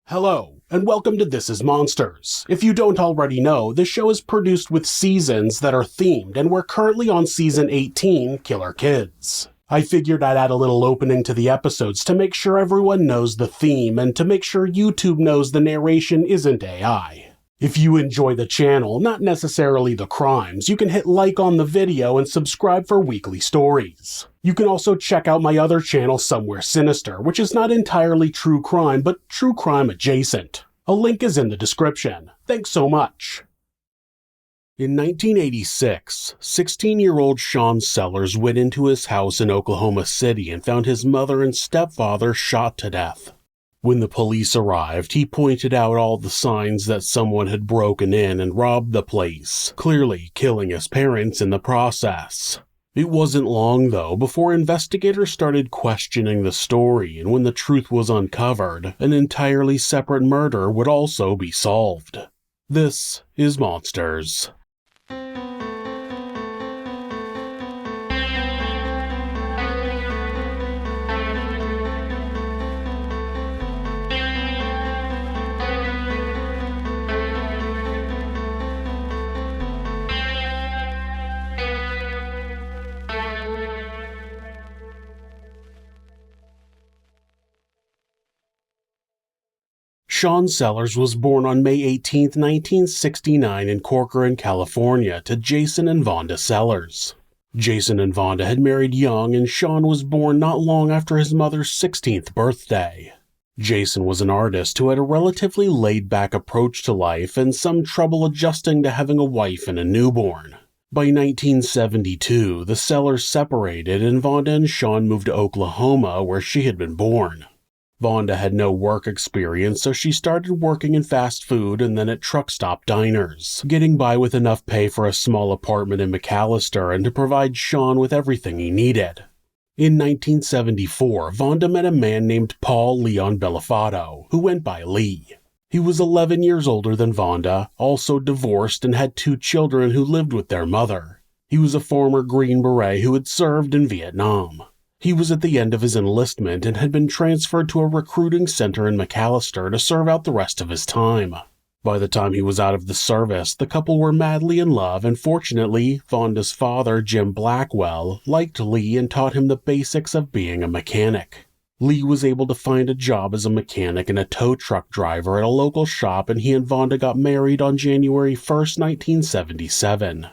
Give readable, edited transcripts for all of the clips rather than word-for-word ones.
Hello, and welcome to This Is Monsters. If you don't already know, this show is produced with seasons that are themed, and we're currently on Season 18, Killer Kids. I figured I'd add a little opening to the episodes to make sure everyone knows the theme, and to make sure YouTube knows the narration isn't AI. If you enjoy the channel, not necessarily the crimes, you can hit like on the video and subscribe for weekly stories. You can also check out my other channel, Somewhere Sinister, which is not entirely true crime, but true crime adjacent. A link is in the description. Thanks so much. In 1986, 16-year-old Shawn Sellers went into his house in Oklahoma City and found his mother and stepfather shot to death. When the police arrived, he pointed out all the signs that someone had broken in and robbed the place, clearly killing his parents in the process. It wasn't long, though, before investigators started questioning the story, and when the truth was uncovered, an entirely separate murder would also be solved. This is Monsters. Shawn Sellers was born on May 18, 1969 in Corcoran, California, to Jason and Vonda Sellers. Jason and Vonda had married young, and Shawn was born not long after his mother's 16th birthday. Jason was an artist who had a relatively laid-back approach to life and some trouble adjusting to having a wife and a newborn. By 1972, the Sellers separated, and Vonda and Shawn moved to Oklahoma, where she had been born. Vonda had no work experience, so she started working in fast food and then at truck stop diners, getting by with enough pay for a small apartment in McAllister and to provide Shawn with everything he needed. In 1974, Vonda met a man named Paul Leon Bellafato, who went by Lee. He was 11 years older than Vonda, also divorced, and had 2 children who lived with their mother. He was a former Green Beret who had served in Vietnam. He was at the end of his enlistment and had been transferred to a recruiting center in McAllister to serve out the rest of his time. By the time he was out of the service, the couple were madly in love, and fortunately, Vonda's father, Jim Blackwell, liked Lee and taught him the basics of being a mechanic. Lee was able to find a job as a mechanic and a tow truck driver at a local shop, and he and Vonda got married on January 1st, 1977.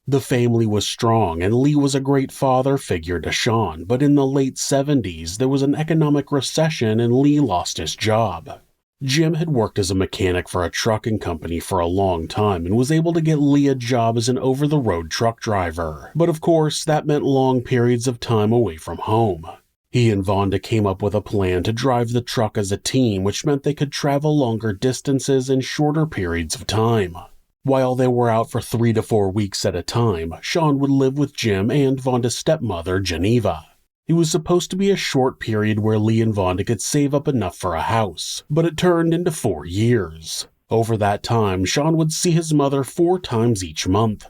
The family was strong, and Lee was a great father figure to Shawn, but in the late 70s, there was an economic recession and Lee lost his job. Jim had worked as a mechanic for a trucking company for a long time and was able to get Lee a job as an over-the-road truck driver, but of course, that meant long periods of time away from home. He and Vonda came up with a plan to drive the truck as a team, which meant they could travel longer distances in shorter periods of time. While they were out for 3 to 4 weeks at a time, Shawn would live with Jim and Vonda's stepmother, Geneva. It was supposed to be a short period where Lee and Vonda could save up enough for a house, but it turned into 4 years. Over that time, Shawn would see his mother 4 times each month.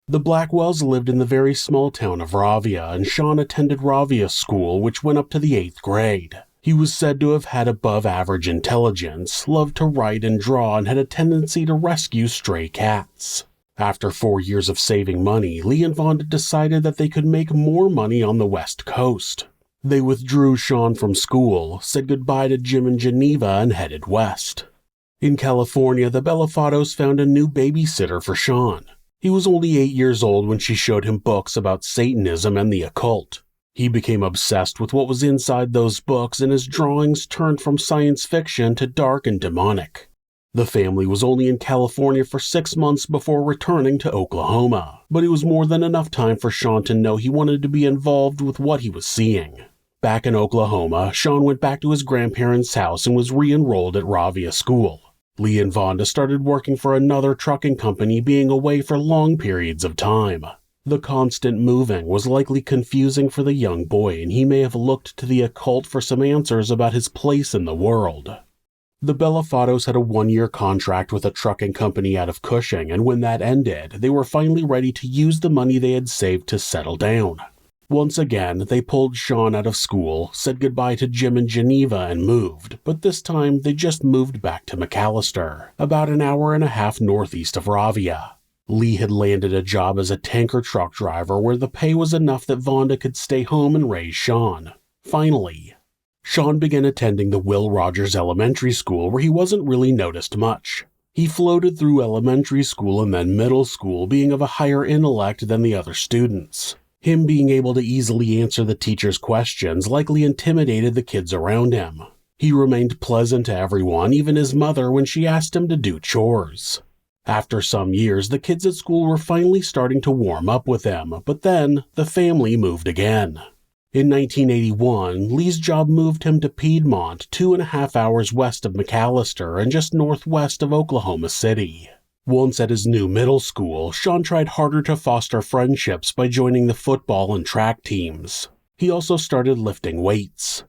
The Blackwells lived in the very small town of Ravia, and Shawn attended Ravia School, which went up to the 8th grade. He was said to have had above-average intelligence, loved to write and draw, and had a tendency to rescue stray cats. After 4 years of saving money, Lee and Vonda decided that they could make more money on the West Coast. They withdrew Shawn from school, said goodbye to Jim and Geneva, and headed west. In California, the Bellafatos found a new babysitter for Shawn. He was only 8 years old when she showed him books about Satanism and the occult. He became obsessed with what was inside those books, and his drawings turned from science fiction to dark and demonic. The family was only in California for 6 months before returning to Oklahoma, but it was more than enough time for Shawn to know he wanted to be involved with what he was seeing. Back in Oklahoma, Shawn went back to his grandparents' house and was re-enrolled at Ravia School. Lee and Vonda started working for another trucking company, being away for long periods of time. The constant moving was likely confusing for the young boy, and he may have looked to the occult for some answers about his place in the world. The Bellafatos had a 1-year contract with a trucking company out of Cushing, and when that ended, they were finally ready to use the money they had saved to settle down. Once again, they pulled Shawn out of school, said goodbye to Jim in Geneva, and moved, but this time they just moved back to McAllister, about an hour and a half northeast of Ravia. Lee had landed a job as a tanker truck driver where the pay was enough that Vonda could stay home and raise Shawn. Finally, Shawn began attending the Will Rogers Elementary School where he wasn't really noticed much. He floated through elementary school and then middle school, being of a higher intellect than the other students. Him being able to easily answer the teacher's questions likely intimidated the kids around him. He remained pleasant to everyone, even his mother, when she asked him to do chores. After some years, the kids at school were finally starting to warm up with him, but then the family moved again. In 1981, Lee's job moved him to Piedmont, 2.5 hours west of McAllister and just northwest of Oklahoma City. Once at his new middle school, Shawn tried harder to foster friendships by joining the football and track teams. He also started lifting weights.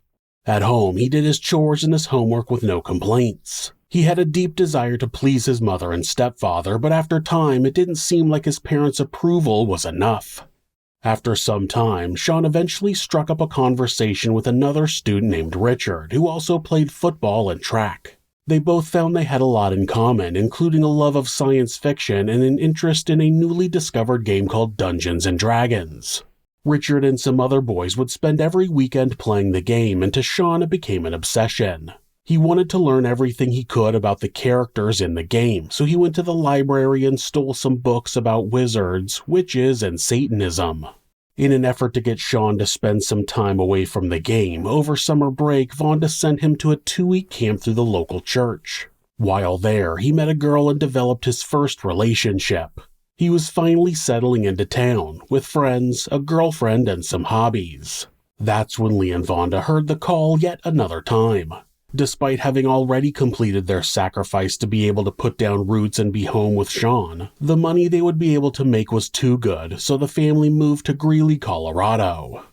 At home, he did his chores and his homework with no complaints. He had a deep desire to please his mother and stepfather, but after time, it didn't seem like his parents' approval was enough. After some time, Shawn eventually struck up a conversation with another student named Richard, who also played football and track. They both found they had a lot in common, including a love of science fiction and an interest in a newly discovered game called Dungeons and Dragons. Richard and some other boys would spend every weekend playing the game, and to Shawn it became an obsession. He wanted to learn everything he could about the characters in the game, so he went to the library and stole some books about wizards, witches, and Satanism. In an effort to get Shawn to spend some time away from the game, over summer break, Vonda sent him to a 2-week camp through the local church. While there, he met a girl and developed his first relationship. He was finally settling into town, with friends, a girlfriend, and some hobbies. That's when Lee and Vonda heard the call yet another time. Despite having already completed their sacrifice to be able to put down roots and be home with Shawn, the money they would be able to make was too good, so the family moved to Greeley, Colorado.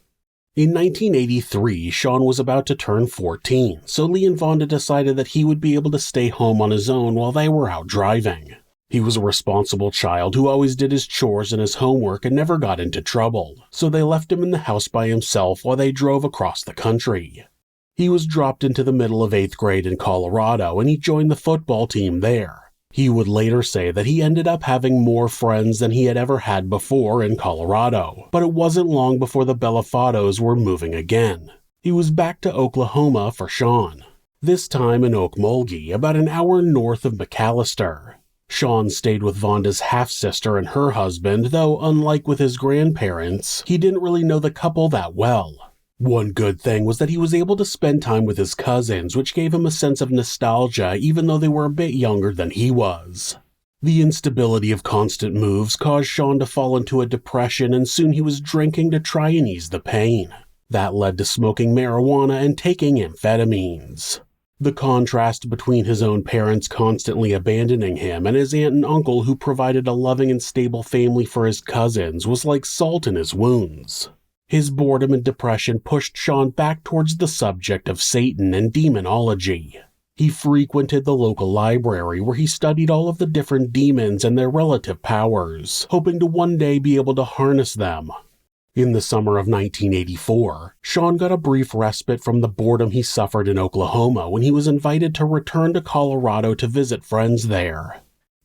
In 1983, Shawn was about to turn 14, so Lee and Vonda decided that he would be able to stay home on his own while they were out driving. He was a responsible child who always did his chores and his homework and never got into trouble, so they left him in the house by himself while they drove across the country. He was dropped into the middle of 8th grade in Colorado, and he joined the football team there. He would later say that he ended up having more friends than he had ever had before in Colorado, but it wasn't long before the Belafados were moving again. He was back to Oklahoma for Shawn, this time in Okmulgee, about an hour north of McAllister. Shawn stayed with Vonda's half-sister and her husband, though unlike with his grandparents, he didn't really know the couple that well. One good thing was that he was able to spend time with his cousins, which gave him a sense of nostalgia even though they were a bit younger than he was. The instability of constant moves caused Shawn to fall into a depression, and soon he was drinking to try and ease the pain. That led to smoking marijuana and taking amphetamines. The contrast between his own parents constantly abandoning him and his aunt and uncle who provided a loving and stable family for his cousins was like salt in his wounds. His boredom and depression pushed Shawn back towards the subject of Satan and demonology. He frequented the local library where he studied all of the different demons and their relative powers, hoping to one day be able to harness them. In the summer of 1984, Shawn got a brief respite from the boredom he suffered in Oklahoma when he was invited to return to Colorado to visit friends there.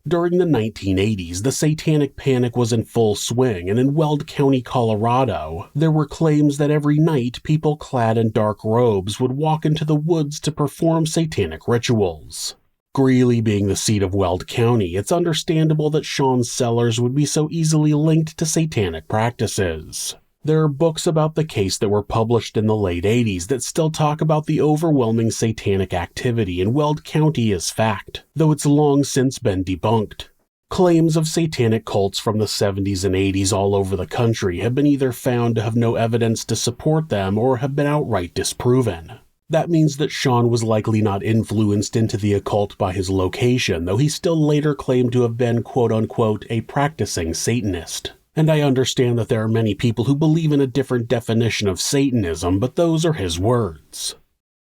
During the 1980s, the Satanic Panic was in full swing, and in Weld County, Colorado, there were claims that every night people clad in dark robes would walk into the woods to perform satanic rituals. Greeley being the seat of Weld County, it's understandable that Shawn's cellars would be so easily linked to satanic practices. There are books about the case that were published in the late 80s that still talk about the overwhelming satanic activity in Weld County as fact, though it's long since been debunked. Claims of satanic cults from the 70s and 80s all over the country have been either found to have no evidence to support them or have been outright disproven. That means that Shawn was likely not influenced into the occult by his location, though he still later claimed to have been quote-unquote a practicing Satanist. And I understand that there are many people who believe in a different definition of Satanism, but those are his words.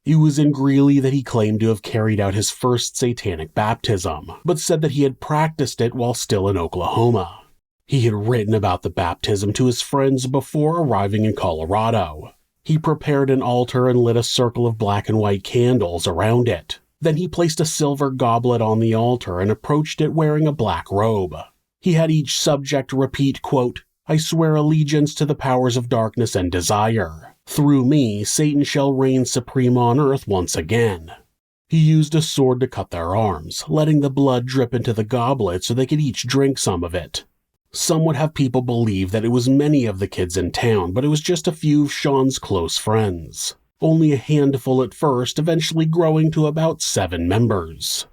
It was in Greeley that he claimed to have carried out his first satanic baptism, but said that he had practiced it while still in Oklahoma. He had written about the baptism to his friends before arriving in Colorado. He prepared an altar and lit a circle of black and white candles around it. Then he placed a silver goblet on the altar and approached it wearing a black robe. He had each subject repeat, quote, "I swear allegiance to the powers of darkness and desire. Through me, Satan shall reign supreme on earth once again." He used a sword to cut their arms, letting the blood drip into the goblet so they could each drink some of it. Some would have people believe that it was many of the kids in town, but it was just a few of Shawn's close friends. Only a handful at first, eventually growing to about 7 members.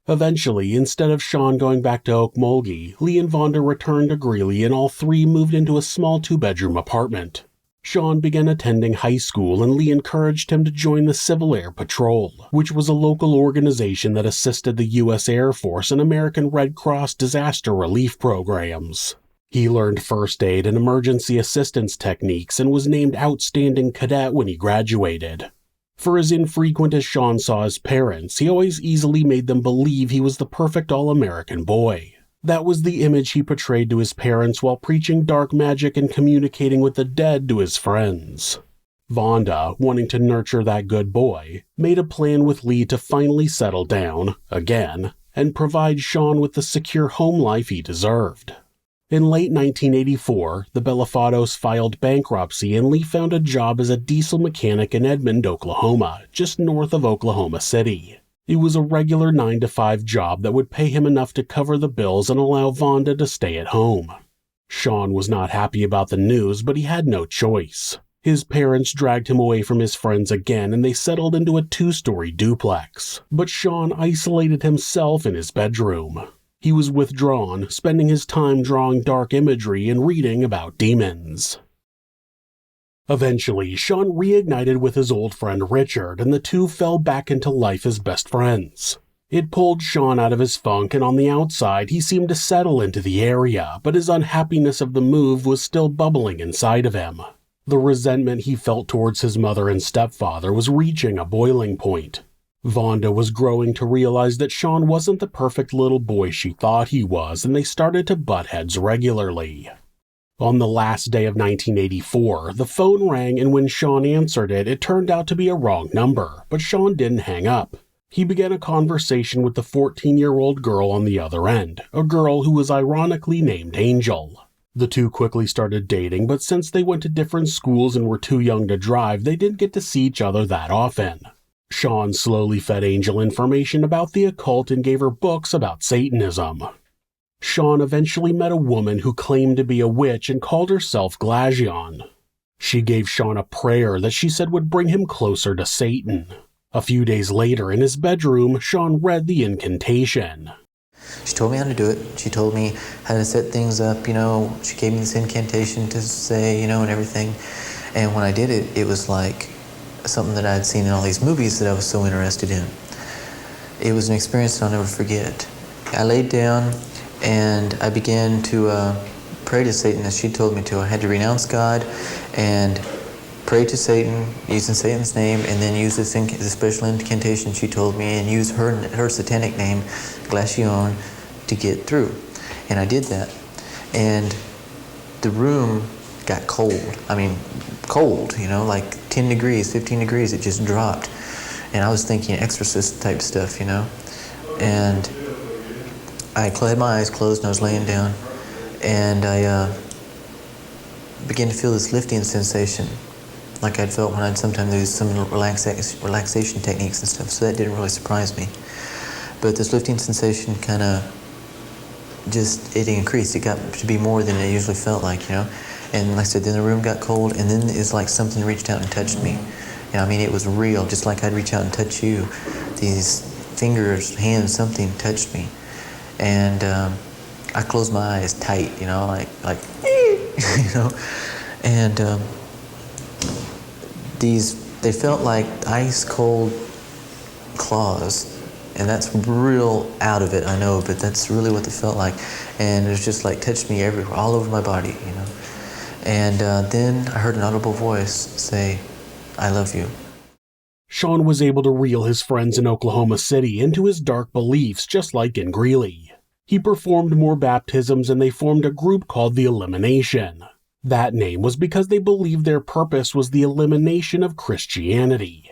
Eventually, instead of Shawn going back to Okmulgee, Lee and Vonda returned to Greeley and all 3 moved into a small 2-bedroom apartment. Shawn began attending high school and Lee encouraged him to join the Civil Air Patrol, which was a local organization that assisted the U.S. Air Force and American Red Cross disaster relief programs. He learned first aid and emergency assistance techniques and was named Outstanding Cadet when he graduated. For as infrequent as Shawn saw his parents, he always easily made them believe he was the perfect all-American boy. That was the image he portrayed to his parents while preaching dark magic and communicating with the dead to his friends. Vonda, wanting to nurture that good boy, made a plan with Lee to finally settle down, again, and provide Shawn with the secure home life he deserved. In late 1984, the Belafados filed bankruptcy and Lee found a job as a diesel mechanic in Edmond, Oklahoma, just north of Oklahoma City. It was a regular 9-to-5 job that would pay him enough to cover the bills and allow Vonda to stay at home. Shawn was not happy about the news, but he had no choice. His parents dragged him away from his friends again and they settled into a 2-story duplex. But Shawn isolated himself in his bedroom. He was withdrawn, spending his time drawing dark imagery and reading about demons. Eventually, Shawn reignited with his old friend Richard, and the two fell back into life as best friends. It pulled Shawn out of his funk, and on the outside, he seemed to settle into the area, but his unhappiness of the move was still bubbling inside of him. The resentment he felt towards his mother and stepfather was reaching a boiling point. Vonda was growing to realize that Shawn wasn't the perfect little boy she thought he was, and they started to butt heads regularly. On the last day of 1984, the phone rang and when Shawn answered it, it turned out to be a wrong number, but Shawn didn't hang up. He began a conversation with the 14-year-old girl on the other end, a girl who was ironically named Angel. The two quickly started dating, but since they went to different schools and were too young to drive, they didn't get to see each other that often. Shawn slowly fed Angel information about the occult and gave her books about Satanism. Shawn eventually met a woman who claimed to be a witch and called herself Glasion. She gave Shawn a prayer that she said would bring him closer to Satan. A few days later, in his bedroom, Shawn read the incantation. She told me how to do it. She told me how to set things up, She gave me this incantation to say, and everything. And when I did it, it was like something that I had seen in all these movies that I was so interested in. It was an experience that I'll never forget. I laid down and I began to pray to Satan as she told me to. I had to renounce God and pray to Satan using Satan's name, and then use this special incantation she told me, and use her satanic name, Glasion, to get through. And I did that. And the room got cold. Cold, like 10 degrees, 15 degrees, it just dropped. And I was thinking exorcist type stuff, And I had my eyes closed and I was laying down, and I began to feel this lifting sensation, like I'd felt when I'd sometimes do some relaxation techniques and stuff, so that didn't really surprise me. But this lifting sensation kind of it increased. It got to be more than it usually felt like, And like I said, then the room got cold, and then it's like something reached out and touched me. It was real, just like I'd reach out and touch you. These fingers, hands, something touched me. And I closed my eyes tight, and they felt like ice cold claws, and that's real out of it, I know, but that's really what they felt like. And it was just like touched me everywhere, all over my body, And then I heard an audible voice say, "I love you." Shawn was able to reel his friends in Oklahoma City into his dark beliefs just like in Greeley. He performed more baptisms and they formed a group called the Elimination. That name was because they believed their purpose was the elimination of Christianity.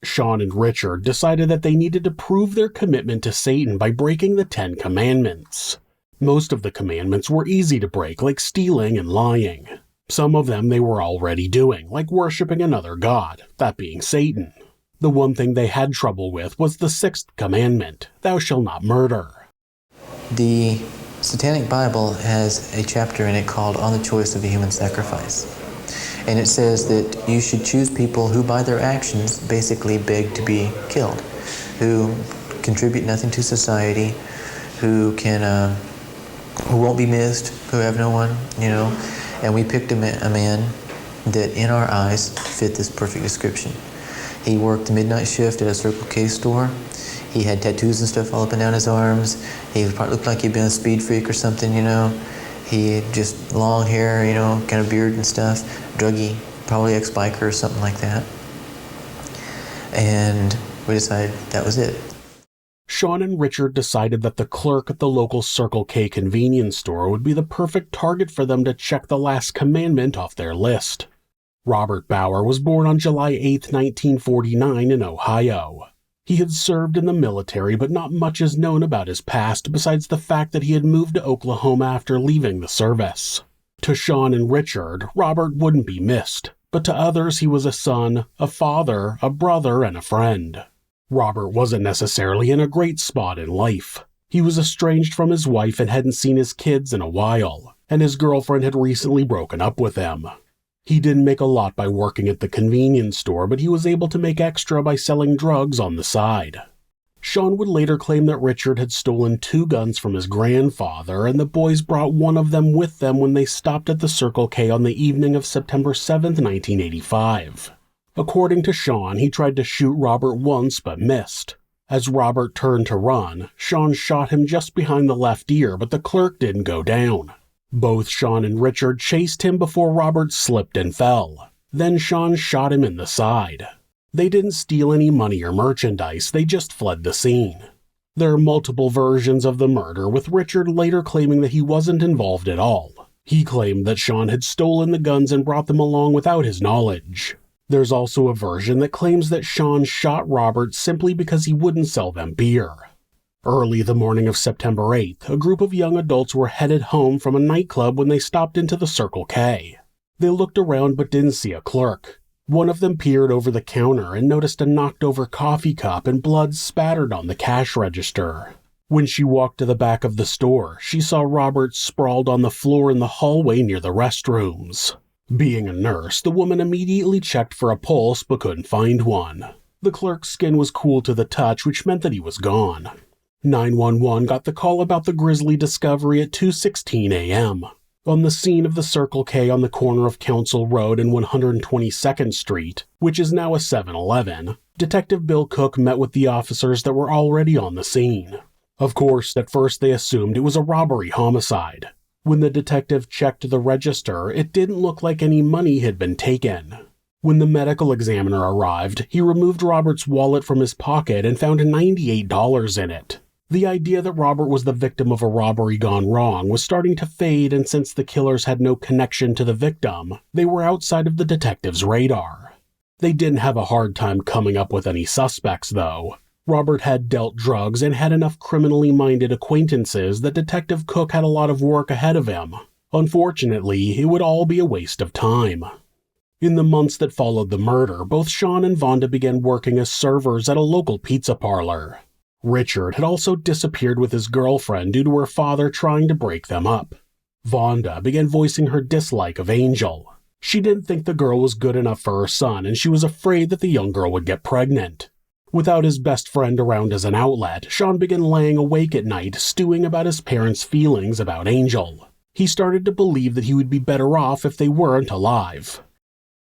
Shawn and Richard decided that they needed to prove their commitment to Satan by breaking the 10 commandments. Most of the commandments were easy to break, like stealing and lying. Some of them they were already doing, like worshiping another god, that being Satan. The one thing they had trouble with was the 6th commandment, thou shalt not murder. The Satanic Bible has a chapter in it called On the Choice of a Human Sacrifice. And it says that you should choose people who by their actions basically beg to be killed, who contribute nothing to society, who won't be missed, who have no one, And we picked a man that in our eyes fit this perfect description. He worked the midnight shift at a Circle K store. He had tattoos and stuff all up and down his arms. He probably looked like he'd been a speed freak or something, He had just long hair, kind of beard and stuff. Druggy, probably ex-biker or something like that. And we decided that was it. Shawn and Richard decided that the clerk at the local Circle K convenience store would be the perfect target for them to check the last commandment off their list. Robert Bauer was born on July 8, 1949 in Ohio. He had served in the military, but not much is known about his past besides the fact that he had moved to Oklahoma after leaving the service. To Shawn and Richard, Robert wouldn't be missed, but to others he was a son, a father, a brother, and a friend. Robert wasn't necessarily in a great spot in life. He was estranged from his wife and hadn't seen his kids in a while, and his girlfriend had recently broken up with him. He didn't make a lot by working at the convenience store, but he was able to make extra by selling drugs on the side. Shawn would later claim that Richard had stolen 2 guns from his grandfather, and the boys brought one of them with them when they stopped at the Circle K on the evening of September 7, 1985. According to Shawn, he tried to shoot Robert once but missed. As Robert turned to run, Shawn shot him just behind the left ear, but the clerk didn't go down. Both Shawn and Richard chased him before Robert slipped and fell. Then Shawn shot him in the side. They didn't steal any money or merchandise, they just fled the scene. There are multiple versions of the murder, with Richard later claiming that he wasn't involved at all. He claimed that Shawn had stolen the guns and brought them along without his knowledge. There's also a version that claims that Shawn shot Robert simply because he wouldn't sell them beer. Early the morning of September 8th, a group of young adults were headed home from a nightclub when they stopped into the Circle K. They looked around but didn't see a clerk. One of them peered over the counter and noticed a knocked-over coffee cup and blood spattered on the cash register. When she walked to the back of the store, she saw Robert sprawled on the floor in the hallway near the restrooms. Being a nurse, the woman immediately checked for a pulse but couldn't find one. The clerk's skin was cool to the touch, which meant that he was gone. 911 got the call about the grisly discovery at 2:16 a.m. On the scene of the Circle K on the corner of Council Road and 122nd Street, which is now a 7-Eleven, Detective Bill Cook met with the officers that were already on the scene. Of course, at first they assumed it was a robbery homicide. When the detective checked the register, it didn't look like any money had been taken. When the medical examiner arrived, he removed Robert's wallet from his pocket and found $98 in it. The idea that Robert was the victim of a robbery gone wrong was starting to fade, and since the killers had no connection to the victim, they were outside of the detective's radar. They didn't have a hard time coming up with any suspects, though. Robert had dealt drugs and had enough criminally minded acquaintances that Detective Cook had a lot of work ahead of him. Unfortunately, it would all be a waste of time. In the months that followed the murder, both Shawn and Vonda began working as servers at a local pizza parlor. Richard had also disappeared with his girlfriend due to her father trying to break them up. Vonda began voicing her dislike of Angel. She didn't think the girl was good enough for her son, and she was afraid that the young girl would get pregnant. Without his best friend around as an outlet, Shawn began laying awake at night, stewing about his parents' feelings about Angel. He started to believe that he would be better off if they weren't alive.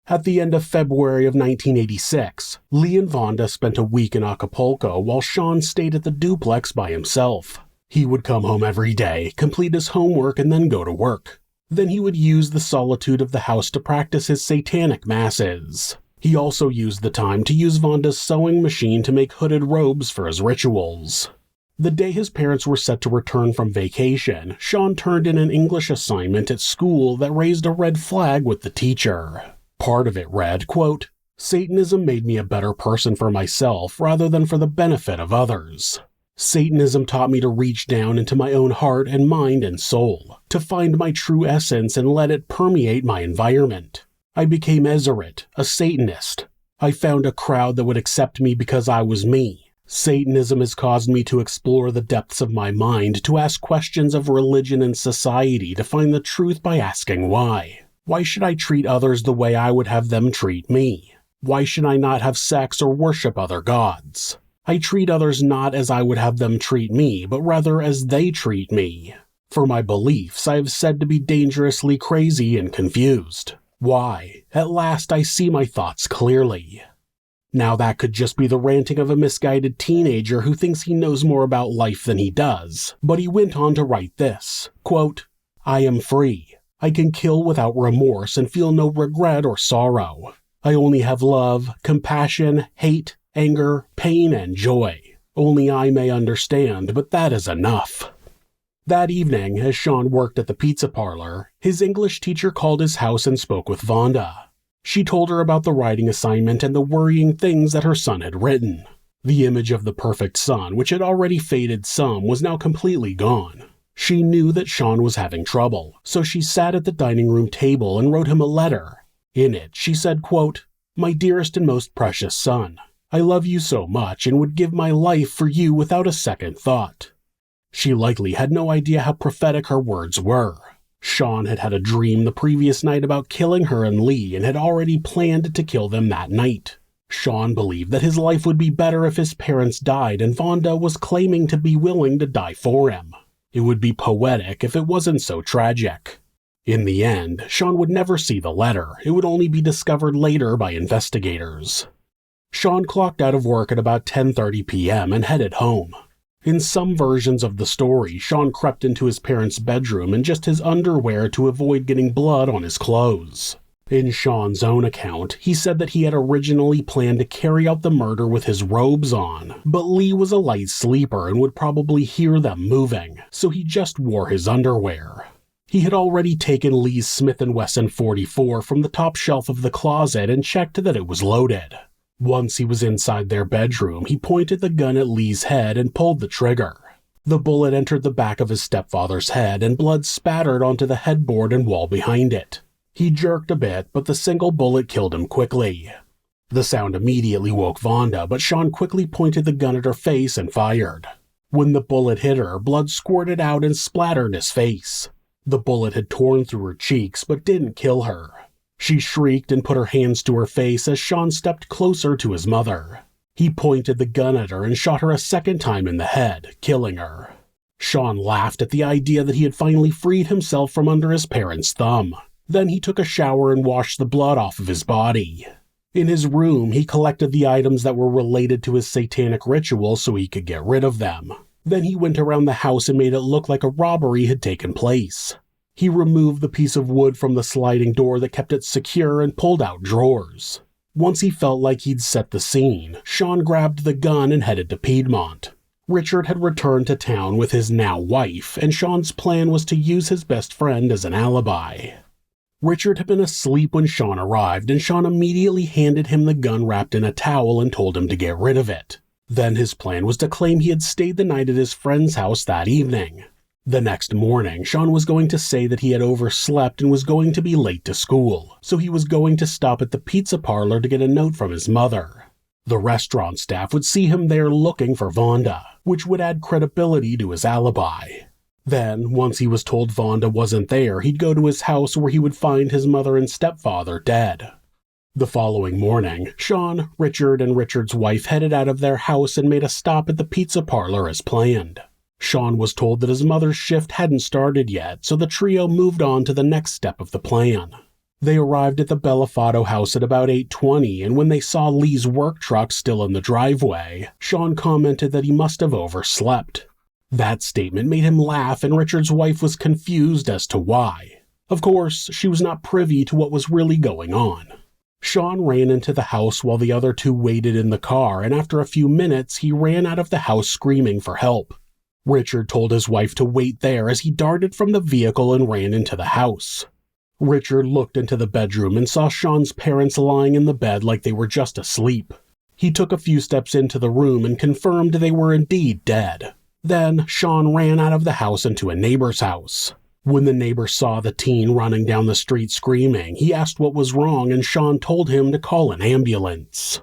At the end of February of 1986, Lee and Vonda spent a week in Acapulco while Shawn stayed at the duplex by himself. He would come home every day, complete his homework, and then go to work. Then he would use the solitude of the house to practice his satanic masses. He also used the time to use Vonda's sewing machine to make hooded robes for his rituals. The day his parents were set to return from vacation, Shawn turned in an English assignment at school that raised a red flag with the teacher. Part of it read, quote, "Satanism made me a better person for myself rather than for the benefit of others. Satanism taught me to reach down into my own heart and mind and soul, to find my true essence and let it permeate my environment. I became Ezerit, a Satanist. I found a crowd that would accept me because I was me. Satanism has caused me to explore the depths of my mind, to ask questions of religion and society, to find the truth by asking why. Why should I treat others the way I would have them treat me? Why should I not have sex or worship other gods? I treat others not as I would have them treat me, but rather as they treat me. For my beliefs I have said to be dangerously crazy and confused. Why? At last I see my thoughts clearly." Now that could just be the ranting of a misguided teenager who thinks he knows more about life than he does, but he went on to write this, quote, "I am free. I can kill without remorse and feel no regret or sorrow. I only have love, compassion, hate, anger, pain, and joy. Only I may understand, but that is enough." That evening, as Shawn worked at the pizza parlor, his English teacher called his house and spoke with Vonda. She told her about the writing assignment and the worrying things that her son had written. The image of the perfect son, which had already faded some, was now completely gone. She knew that Shawn was having trouble, so she sat at the dining room table and wrote him a letter. In it, she said, quote, "My dearest and most precious son, I love you so much and would give my life for you without a second thought." She likely had no idea how prophetic her words were. Shawn had had a dream the previous night about killing her and Lee and had already planned to kill them that night. Shawn believed that his life would be better if his parents died, and Vonda was claiming to be willing to die for him. It would be poetic if it wasn't so tragic. In the end, Shawn would never see the letter. It would only be discovered later by investigators. Shawn clocked out of work at about 10:30 p.m. and headed home. In some versions of the story, Shawn crept into his parents' bedroom in just his underwear to avoid getting blood on his clothes. In Shawn's own account, he said that he had originally planned to carry out the murder with his robes on, but Lee was a light sleeper and would probably hear them moving, so he just wore his underwear. He had already taken Lee's Smith & Wesson .44 from the top shelf of the closet and checked that it was loaded. Once he was inside their bedroom, he pointed the gun at Lee's head and pulled the trigger. The bullet entered the back of his stepfather's head and blood spattered onto the headboard and wall behind it. He jerked a bit, but the single bullet killed him quickly. The sound immediately woke Vonda, but Shawn quickly pointed the gun at her face and fired. When the bullet hit her, blood squirted out and splattered his face. The bullet had torn through her cheeks, but didn't kill her. She shrieked and put her hands to her face as Shawn stepped closer to his mother. He pointed the gun at her and shot her a second time in the head, killing her. Shawn laughed at the idea that he had finally freed himself from under his parents' thumb. Then he took a shower and washed the blood off of his body. In his room, he collected the items that were related to his satanic ritual so he could get rid of them. Then he went around the house and made it look like a robbery had taken place. He removed the piece of wood from the sliding door that kept it secure and pulled out drawers. Once he felt like he'd set the scene, Shawn grabbed the gun and headed to Piedmont. Richard had returned to town with his now wife, and Shawn's plan was to use his best friend as an alibi. Richard had been asleep when Shawn arrived, and Shawn immediately handed him the gun wrapped in a towel and told him to get rid of it. Then his plan was to claim he had stayed the night at his friend's house that evening. The next morning, Shawn was going to say that he had overslept and was going to be late to school, so he was going to stop at the pizza parlor to get a note from his mother. The restaurant staff would see him there looking for Vonda, which would add credibility to his alibi. Then, once he was told Vonda wasn't there, he'd go to his house where he would find his mother and stepfather dead. The following morning, Shawn, Richard, and Richard's wife headed out of their house and made a stop at the pizza parlor as planned. Shawn was told that his mother's shift hadn't started yet, so the trio moved on to the next step of the plan. They arrived at the Bellafato house at about 8:20, and when they saw Lee's work truck still in the driveway, Shawn commented that he must have overslept. That statement made him laugh, and Richard's wife was confused as to why. Of course, she was not privy to what was really going on. Shawn ran into the house while the other two waited in the car, and after a few minutes, he ran out of the house screaming for help. Richard told his wife to wait there as he darted from the vehicle and ran into the house. Richard looked into the bedroom and saw Shawn's parents lying in the bed like they were just asleep. He took a few steps into the room and confirmed they were indeed dead. Then, Shawn ran out of the house into a neighbor's house. When the neighbor saw the teen running down the street screaming, he asked what was wrong and Shawn told him to call an ambulance.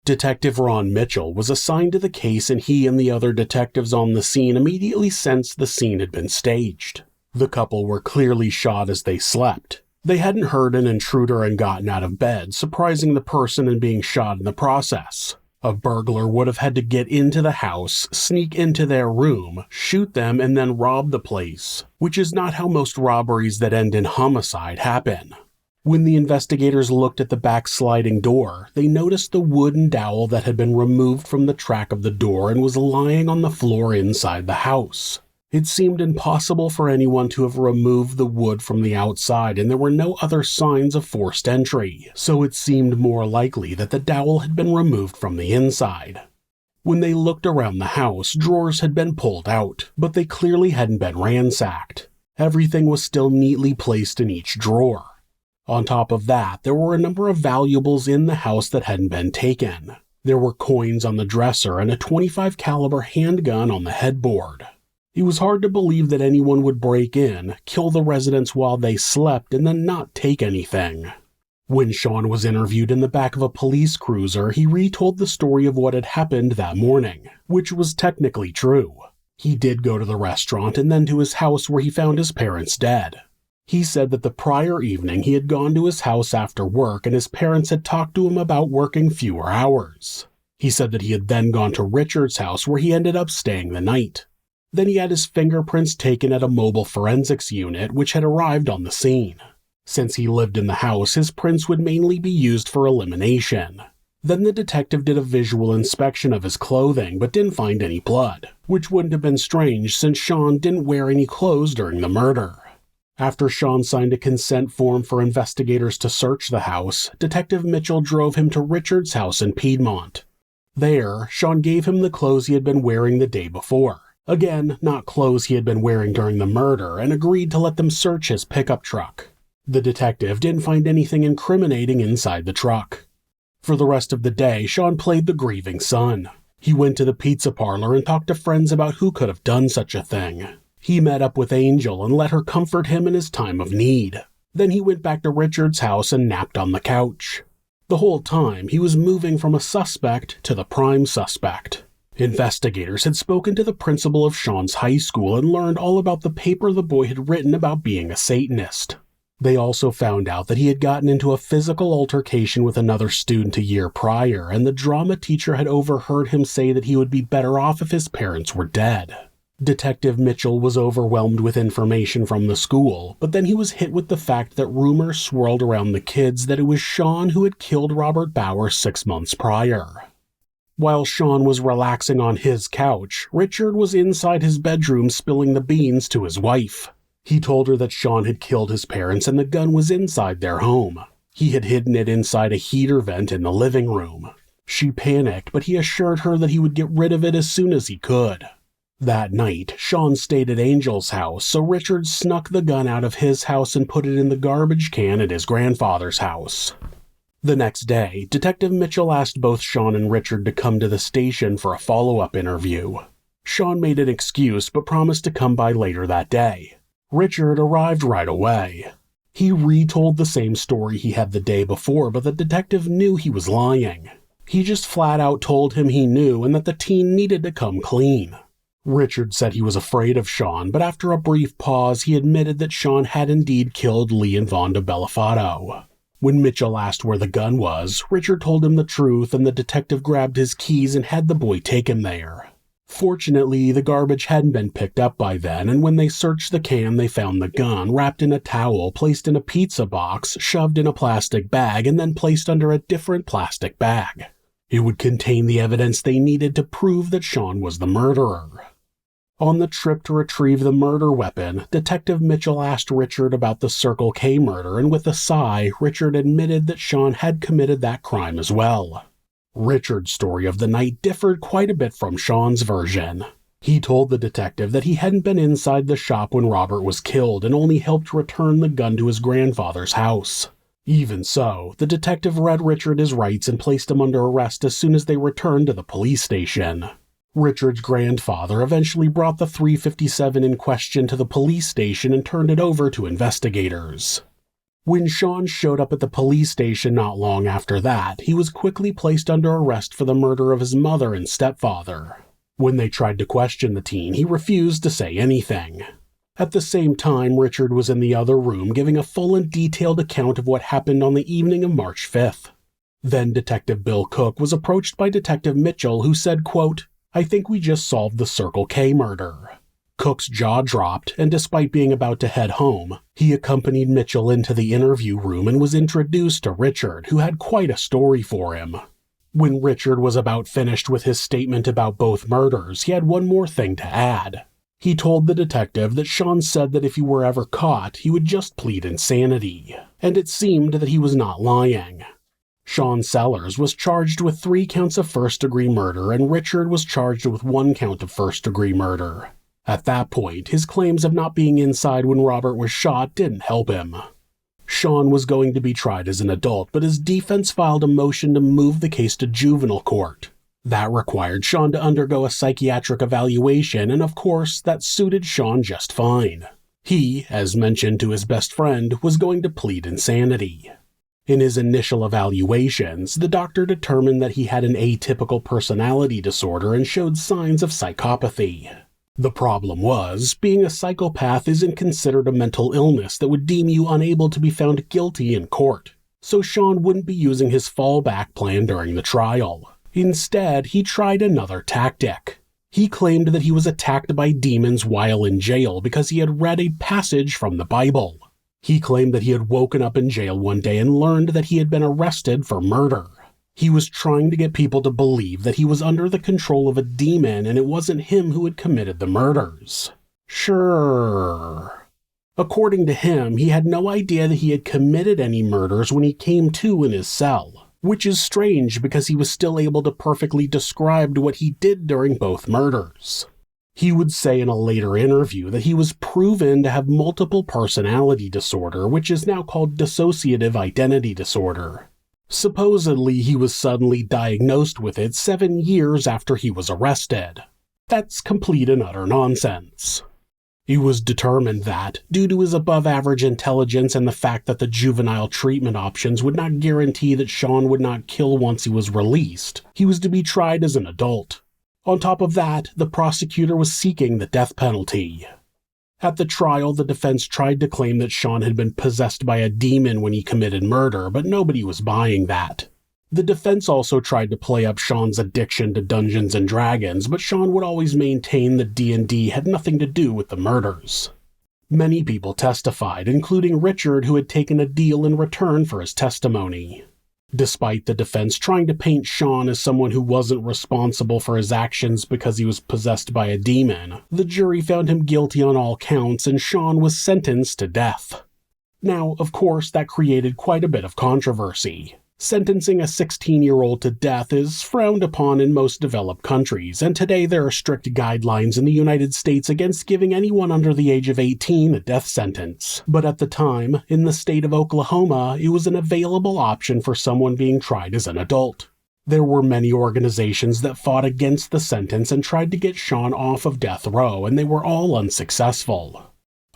Detective Ron Mitchell was assigned to the case and he and the other detectives on the scene immediately sensed the scene had been staged. The couple were clearly shot as they slept. They hadn't heard an intruder and gotten out of bed, surprising the person and being shot in the process. A burglar would have had to get into the house, sneak into their room, shoot them, and then rob the place, which is not how most robberies that end in homicide happen. When the investigators looked at the back sliding door, they noticed the wooden dowel that had been removed from the track of the door and was lying on the floor inside the house. It seemed impossible for anyone to have removed the wood from the outside, and there were no other signs of forced entry, so it seemed more likely that the dowel had been removed from the inside. When they looked around the house, drawers had been pulled out, but they clearly hadn't been ransacked. Everything was still neatly placed in each drawer. On top of that, there were a number of valuables in the house that hadn't been taken. There were coins on the dresser and a .25 caliber handgun on the headboard. It was hard to believe that anyone would break in, kill the residents while they slept, and then not take anything. When Shawn was interviewed in the back of a police cruiser, he retold the story of what had happened that morning, which was technically true. He did go to the restaurant and then to his house where he found his parents dead. He said that the prior evening he had gone to his house after work and his parents had talked to him about working fewer hours. He said that he had then gone to Richard's house where he ended up staying the night. Then he had his fingerprints taken at a mobile forensics unit which had arrived on the scene. Since he lived in the house, his prints would mainly be used for elimination. Then the detective did a visual inspection of his clothing but didn't find any blood, which wouldn't have been strange since Shawn didn't wear any clothes during the murder. After Shawn signed a consent form for investigators to search the house, Detective Mitchell drove him to Richard's house in Piedmont. There, Shawn gave him the clothes he had been wearing the day before. Again, not clothes he had been wearing during the murder, and agreed to let them search his pickup truck. The detective didn't find anything incriminating inside the truck. For the rest of the day, Shawn played the grieving son. He went to the pizza parlor and talked to friends about who could have done such a thing. He met up with Angel and let her comfort him in his time of need. Then he went back to Richard's house and napped on the couch. The whole time, he was moving from a suspect to the prime suspect. Investigators had spoken to the principal of Shawn's high school and learned all about the paper the boy had written about being a Satanist. They also found out that he had gotten into a physical altercation with another student a year prior, and the drama teacher had overheard him say that he would be better off if his parents were dead. Detective Mitchell was overwhelmed with information from the school, but then he was hit with the fact that rumors swirled around the kids that it was Shawn who had killed Robert Bauer 6 months prior. While Shawn was relaxing on his couch, Richard was inside his bedroom spilling the beans to his wife. He told her that Shawn had killed his parents and the gun was inside their home. He had hidden it inside a heater vent in the living room. She panicked, but he assured her that he would get rid of it as soon as he could. That night, Shawn stayed at Angel's house, so Richard snuck the gun out of his house and put it in the garbage can at his grandfather's house. The next day, Detective Mitchell asked both Shawn and Richard to come to the station for a follow-up interview. Shawn made an excuse but promised to come by later that day. Richard arrived right away. He retold the same story he had the day before, but the detective knew he was lying. He just flat out told him he knew and that the teen needed to come clean. Richard said he was afraid of Shawn, but after a brief pause, he admitted that Shawn had indeed killed Lee and Vonda Bellifato. When Mitchell asked where the gun was, Richard told him the truth and the detective grabbed his keys and had the boy take him there. Fortunately, the garbage hadn't been picked up by then, and when they searched the can, they found the gun wrapped in a towel, placed in a pizza box, shoved in a plastic bag, and then placed under a different plastic bag. It would contain the evidence they needed to prove that Shawn was the murderer. On the trip to retrieve the murder weapon, Detective Mitchell asked Richard about the Circle K murder, and with a sigh, Richard admitted that Shawn had committed that crime as well. Richard's story of the night differed quite a bit from Shawn's version. He told the detective that he hadn't been inside the shop when Robert was killed and only helped return the gun to his grandfather's house. Even so, the detective read Richard his rights and placed him under arrest as soon as they returned to the police station. Richard's grandfather eventually brought the .357 in question to the police station and turned it over to investigators. When Shawn showed up at the police station not long after that, he was quickly placed under arrest for the murder of his mother and stepfather. When they tried to question the teen, he refused to say anything. At the same time, Richard was in the other room giving a full and detailed account of what happened on the evening of March 5th. Then Detective Bill Cook was approached by Detective Mitchell, who said, quote, "I think we just solved the Circle K murder." Cook's jaw dropped, and despite being about to head home, he accompanied Mitchell into the interview room and was introduced to Richard, who had quite a story for him. When Richard was about finished with his statement about both murders, he had one more thing to add. He told the detective that Shawn said that if he were ever caught, he would just plead insanity, and it seemed that he was not lying. Shawn Sellers was charged with 3 counts of first-degree murder, and Richard was charged with 1 count of first-degree murder. At that point, his claims of not being inside when Robert was shot didn't help him. Shawn was going to be tried as an adult, but his defense filed a motion to move the case to juvenile court. That required Shawn to undergo a psychiatric evaluation, and of course, that suited Shawn just fine. He, as mentioned to his best friend, was going to plead insanity. In his initial evaluations, the doctor determined that he had an atypical personality disorder and showed signs of psychopathy. The problem was, being a psychopath isn't considered a mental illness that would deem you unable to be found guilty in court, so Shawn wouldn't be using his fallback plan during the trial. Instead, he tried another tactic. He claimed that he was attacked by demons while in jail because he had read a passage from the Bible. He claimed that he had woken up in jail one day and learned that he had been arrested for murder. He was trying to get people to believe that he was under the control of a demon and it wasn't him who had committed the murders. Sure. According to him, he had no idea that he had committed any murders when he came to in his cell, which is strange because he was still able to perfectly describe what he did during both murders. He would say in a later interview that he was proven to have multiple personality disorder, which is now called dissociative identity disorder. Supposedly, he was suddenly diagnosed with it 7 years after he was arrested. That's complete and utter nonsense. It was determined that, due to his above-average intelligence and the fact that the juvenile treatment options would not guarantee that Shawn would not kill once he was released, he was to be tried as an adult. On top of that, the prosecutor was seeking the death penalty. At the trial, the defense tried to claim that Shawn had been possessed by a demon when he committed murder, but nobody was buying that. The defense also tried to play up Shawn's addiction to Dungeons and Dragons, but Shawn would always maintain that D&D had nothing to do with the murders. Many people testified, including Richard, who had taken a deal in return for his testimony. Despite the defense trying to paint Shawn as someone who wasn't responsible for his actions because he was possessed by a demon, the jury found him guilty on all counts and Shawn was sentenced to death. Now, of course, that created quite a bit of controversy. Sentencing a 16-year-old to death is frowned upon in most developed countries, and today there are strict guidelines in the United States against giving anyone under the age of 18 a death sentence. But at the time, in the state of Oklahoma, it was an available option for someone being tried as an adult. There were many organizations that fought against the sentence and tried to get Shawn off of death row, and they were all unsuccessful.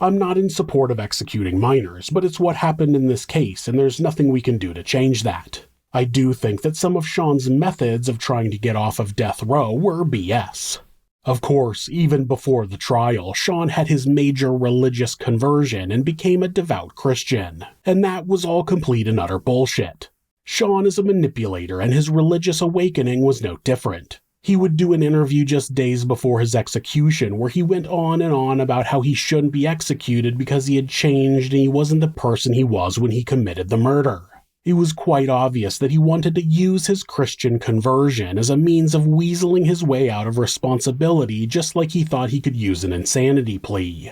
I'm not in support of executing minors, but it's what happened in this case, and there's nothing we can do to change that. I do think that some of Shawn's methods of trying to get off of death row were BS. Of course, even before the trial, Shawn had his major religious conversion and became a devout Christian, and that was all complete and utter bullshit. Shawn is a manipulator, and his religious awakening was no different. He would do an interview just days before his execution where he went on and on about how he shouldn't be executed because he had changed and he wasn't the person he was when he committed the murder. It was quite obvious that he wanted to use his Christian conversion as a means of weaseling his way out of responsibility, just like he thought he could use an insanity plea.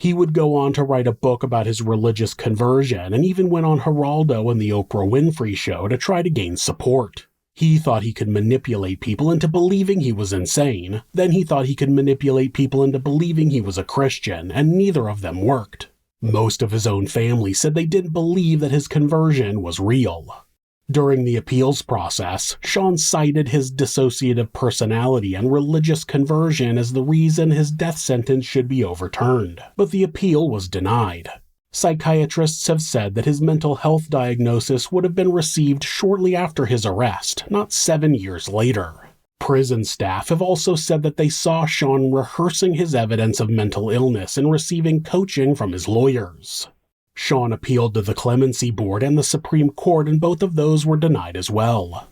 He would go on to write a book about his religious conversion and even went on Geraldo and the Oprah Winfrey Show to try to gain support. He thought he could manipulate people into believing he was insane. Then he thought he could manipulate people into believing he was a Christian, and neither of them worked. Most of his own family said they didn't believe that his conversion was real. During the appeals process, Shawn cited his dissociative personality and religious conversion as the reason his death sentence should be overturned, but the appeal was denied. Psychiatrists have said that his mental health diagnosis would have been received shortly after his arrest, not 7 years later. Prison staff have also said that they saw Shawn rehearsing his evidence of mental illness and receiving coaching from his lawyers. Shawn appealed to the Clemency Board and the Supreme Court, and both of those were denied as well.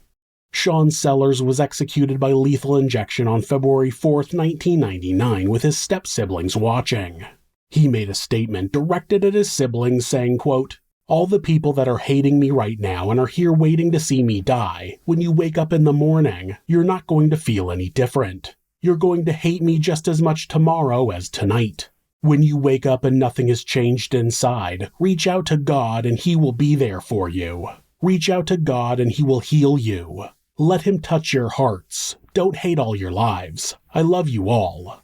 Shawn Sellers was executed by lethal injection on February 4, 1999, with his step-siblings watching. He made a statement directed at his siblings saying, quote, "All the people that are hating me right now and are here waiting to see me die, when you wake up in the morning, you're not going to feel any different. You're going to hate me just as much tomorrow as tonight. When you wake up and nothing has changed inside, reach out to God and He will be there for you. Reach out to God and He will heal you. Let Him touch your hearts. Don't hate all your lives. I love you all."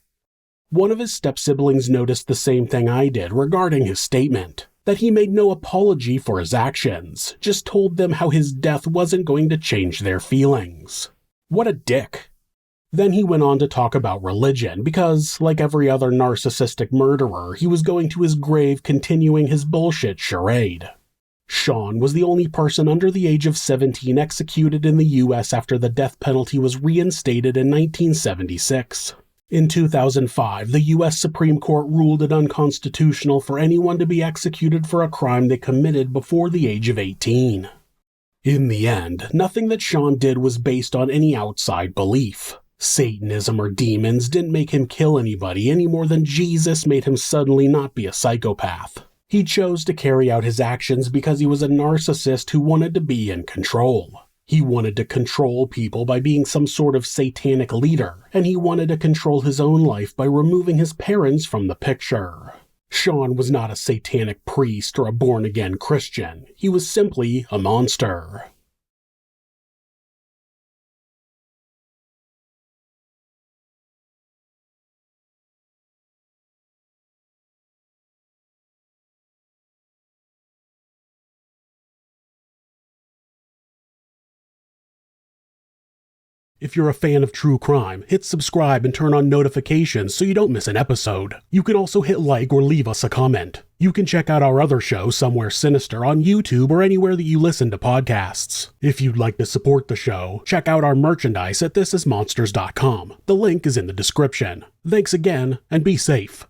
One of his step-siblings noticed the same thing I did regarding his statement, that he made no apology for his actions, just told them how his death wasn't going to change their feelings. What a dick. Then he went on to talk about religion because, like every other narcissistic murderer, he was going to his grave continuing his bullshit charade. Shawn was the only person under the age of 17 executed in the U.S. after the death penalty was reinstated in 1976. In 2005, the U.S. Supreme Court ruled it unconstitutional for anyone to be executed for a crime they committed before the age of 18. In the end, nothing that Shawn did was based on any outside belief. Satanism or demons didn't make him kill anybody any more than Jesus made him suddenly not be a psychopath. He chose to carry out his actions because he was a narcissist who wanted to be in control. He wanted to control people by being some sort of satanic leader, and he wanted to control his own life by removing his parents from the picture. Shawn was not a satanic priest or a born-again Christian. He was simply a monster. If you're a fan of true crime, hit subscribe and turn on notifications so you don't miss an episode. You can also hit like or leave us a comment. You can check out our other show, Somewhere Sinister, on YouTube or anywhere that you listen to podcasts. If you'd like to support the show, check out our merchandise at thisismonsters.com. The link is in the description. Thanks again, and be safe.